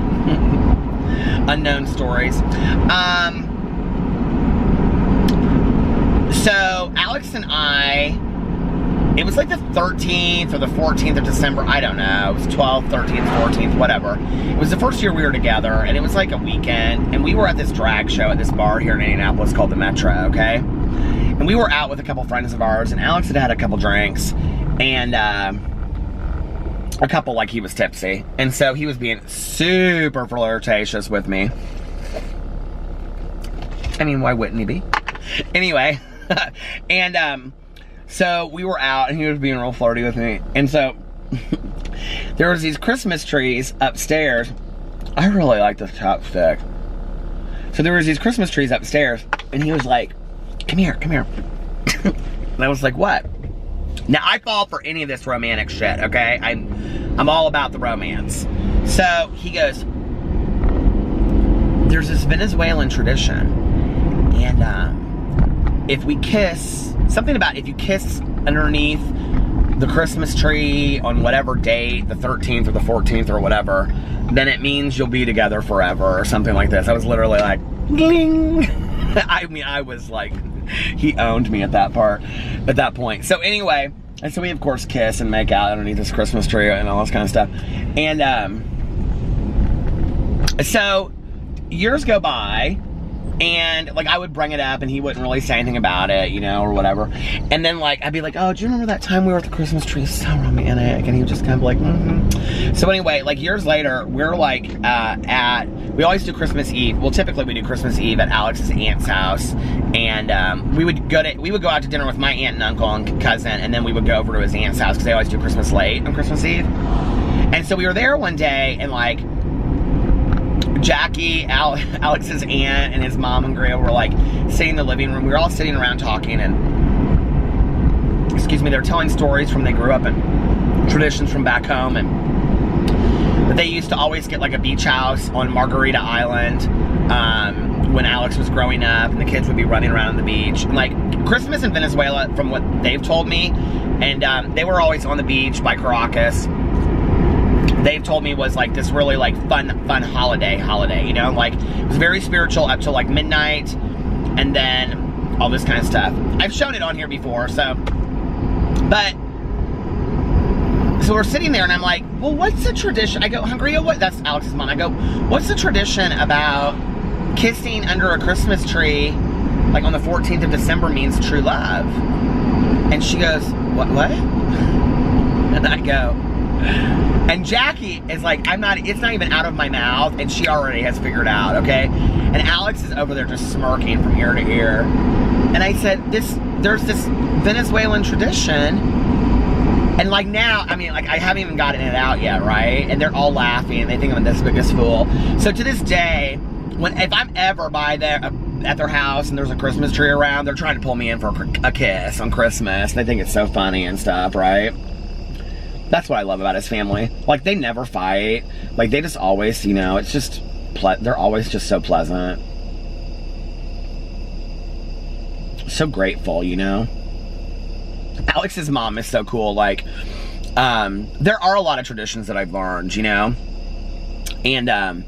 Unknown stories. So, Alex and I, it was like the 13th or the 14th of December, I don't know. It was 12th, 13th, 14th, whatever. It was the first year we were together, and it was like a weekend, and we were at this drag show at this bar here in Indianapolis called the Metro, okay? And we were out with a couple friends of ours, and Alex had had a couple drinks, and a couple, like, he was tipsy. And so he was being super flirtatious with me. I mean, why wouldn't he be? Anyway, and so we were out, and he was being real flirty with me. And so there was these Christmas trees upstairs. I really like this chopstick. So there was these Christmas trees upstairs, and he was like, come here, come here. And I was like, what? Now, I fall for any of this romantic shit, okay? I'm all about the romance. So, he goes, there's this Venezuelan tradition, and if we kiss, something about if you kiss underneath the Christmas tree on whatever date, the 13th or the 14th or whatever, then it means you'll be together forever or something like this. I was literally like, ding. I mean, I was like, he owned me at that point. So anyway, and so we of course kiss and make out underneath this Christmas tree and all this kind of stuff. And so years go by, and like I would bring it up and he wouldn't really say anything about it, you know, or whatever. And then like I'd be like, oh, do you remember that time we were at the Christmas tree? So romantic. And he would just kind of like, mm-hmm. So anyway, like years later, we're like we always do Christmas Eve. Well, typically we do Christmas Eve at Alex's aunt's house, and we would go out to dinner with my aunt and uncle and cousin, and then we would go over to his aunt's house because they always do Christmas late on Christmas Eve. And so we were there one day, and like Jackie, Alex's aunt, and his mom and Grail were like sitting in the living room. We were all sitting around talking, and excuse me, they're telling stories from they grew up in, traditions from back home, and that they used to always get like a beach house on Margarita Island when Alex was growing up, and the kids would be running around on the beach. And like Christmas in Venezuela, from what they've told me, and they were always on the beach by Caracas. They've told me was like this really like fun holiday, you know, like it was very spiritual up till like midnight, and then all this kind of stuff. I've shown it on here before, so we're sitting there, and I'm like, well, what's the tradition? I go, Hungria, what? That's Alex's mom. I go, what's the tradition about kissing under a Christmas tree, like on the 14th of December, means true love? And she goes, what? And I go, and Jackie is like, it's not even out of my mouth, and she already has figured out, okay? And Alex is over there just smirking from ear to ear. And I said, there's this Venezuelan tradition. And like now, I mean, like I haven't even gotten it out yet, right? And they're all laughing, and they think I'm this biggest fool. So to this day, if I'm ever by there at their house and there's a Christmas tree around, they're trying to pull me in for a kiss on Christmas. They think it's so funny and stuff, right? That's what I love about his family. Like, they never fight. Like, they just always, you know, it's just, they're always just so pleasant. So grateful, you know? Alex's mom is so cool. Like, there are a lot of traditions that I've learned, you know? And,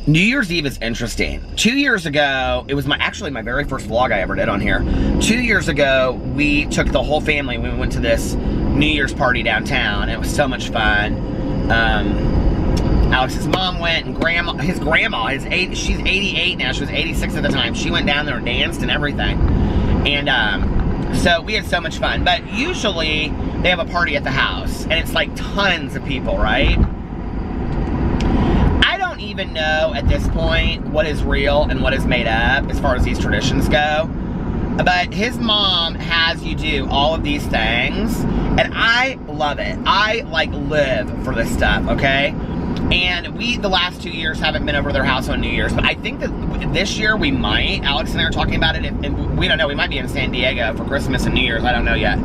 New Year's Eve is interesting. 2 years ago, it was actually my very first vlog I ever did on here. 2 years ago, we took the whole family. We went to this New Year's party downtown. It was so much fun. Alex's mom went, and his grandma, she's 88 now. She was 86 at the time. She went down there and danced and everything. And so we had so much fun. But usually, they have a party at the house, and it's like tons of people, right? Even know at this point what is real and what is made up as far as these traditions go, but his mom has you do all of these things, and I love it. I like live for this stuff, okay? And we the last 2 years haven't been over their house on New Year's, but I think that this year we might. Alex and I are talking about it, and we don't know, we might be in San Diego for Christmas and New Year's. I don't know yet,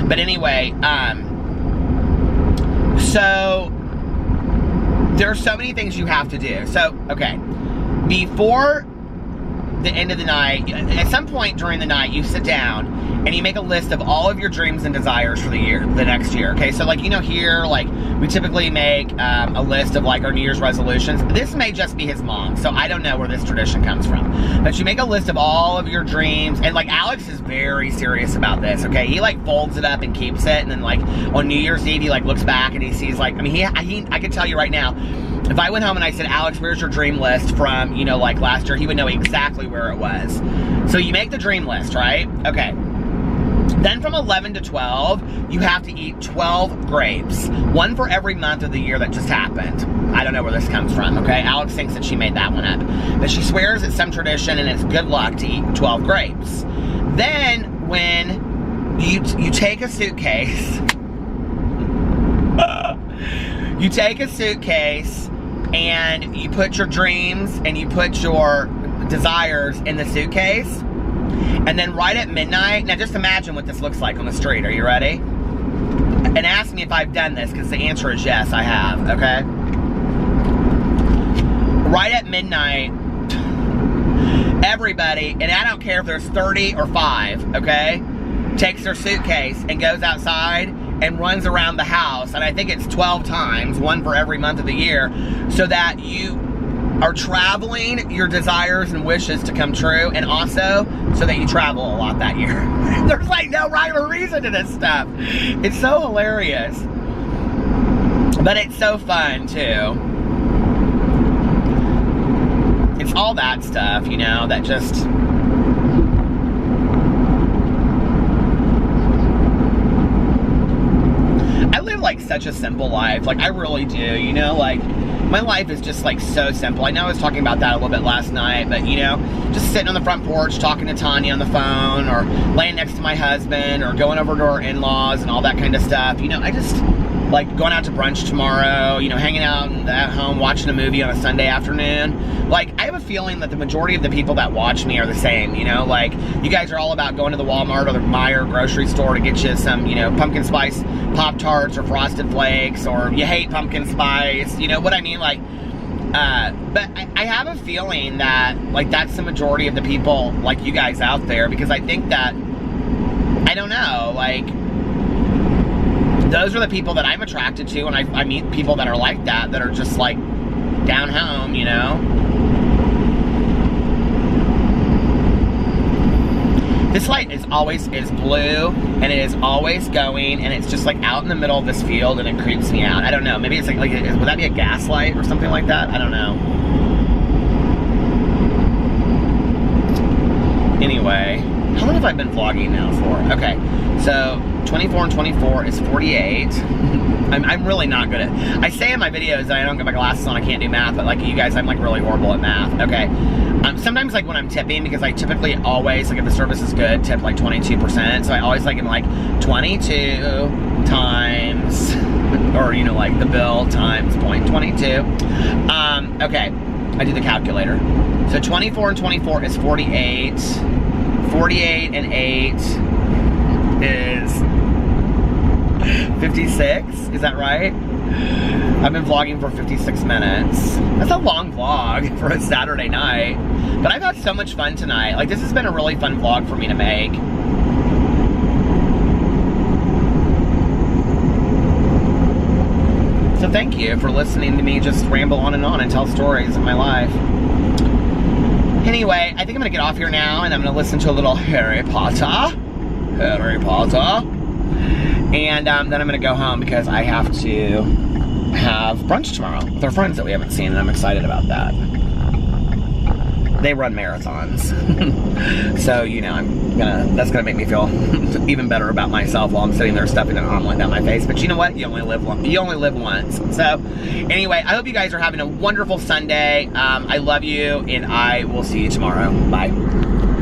but anyway, so there are so many things you have to do. So, okay, before the end of the night, at some point during the night, you sit down and you make a list of all of your dreams and desires for the next year, okay? So, like, you know, here, like, we typically make a list of, like, our New Year's resolutions. This may just be his mom, so I don't know where this tradition comes from. But you make a list of all of your dreams, and, like, Alex is very serious about this, okay? He, like, folds it up and keeps it, and then, like, on New Year's Eve, he, like, looks back and he sees, like, I mean, I can tell you right now, if I went home and I said, Alex, where's your dream list from, you know, like, last year, he would know exactly where it was. So you make the dream list, right? Okay. Then from 11 to 12, you have to eat 12 grapes. One for every month of the year that just happened. I don't know where this comes from, okay? Alex thinks that she made that one up. But she swears it's some tradition and it's good luck to eat 12 grapes. Then when you take a suitcase, you take a suitcase and you put your dreams and you put your desires in the suitcase. And then right at midnight, now just imagine what this looks like on the street. Are you ready? And ask me if I've done this, because the answer is yes, I have, okay? Right at midnight, everybody, and I don't care if there's 30 or 5, okay, takes their suitcase and goes outside and runs around the house, and I think it's 12 times, one for every month of the year, so that you are traveling your desires and wishes to come true, and also so that you travel a lot that year. There's like no rhyme or reason to this stuff. It's so hilarious. But it's so fun too. It's all that stuff, you know, that just... I live like such a simple life. Like, I really do, you know, like, my life is just like so simple. I know I was talking about that a little bit last night, but you know, just sitting on the front porch talking to Tanya on the phone, or laying next to my husband, or going over to our in-laws and all that kind of stuff. You know, I just like going out to brunch tomorrow, you know, hanging out at home, watching a movie on a Sunday afternoon. Like, I have a feeling that the majority of the people that watch me are the same, you know, like, you guys are all about going to the Walmart or the Meijer grocery store to get you some, you know, pumpkin spice Pop-Tarts or Frosted Flakes, or you hate pumpkin spice, you know what I mean? Like, but I have a feeling that, like, that's the majority of the people, like you guys out there, because I think that, I don't know, like, those are the people that I'm attracted to, and I meet people that are like that are just, like, down home, you know? This light is blue, and it is always going, and it's just, like, out in the middle of this field, and it creeps me out. I don't know, maybe it's like would that be a gas light or something like that? I don't know. Anyway, how long have I been vlogging now for? Okay, so 24 and 24 is 48. I'm really not good at, I say in my videos that I don't get my glasses on, I can't do math, but like you guys, I'm like really horrible at math. Okay, sometimes like when I'm tipping, because I typically always, like if the service is good, tip like 22%, so I always like in like 22 times, or you know, like the bill times 0.22. Okay, I do the calculator. So 24 and 24 is 48. 48 and 8 is 56, is that right? I've been vlogging for 56 minutes. That's a long vlog for a Saturday night. But I've had so much fun tonight. Like, this has been a really fun vlog for me to make. So thank you for listening to me just ramble on and tell stories of my life. Anyway, I think I'm gonna get off here now, and I'm gonna listen to a little Harry Potter. And then I'm gonna go home because I have to have brunch tomorrow with our friends that we haven't seen, and I'm excited about that. They run marathons. So, you know, that's gonna make me feel even better about myself while I'm sitting there stuffing an omelet down my face. But you know what? You only live once. So, anyway, I hope you guys are having a wonderful Sunday. I love you, and I will see you tomorrow. Bye.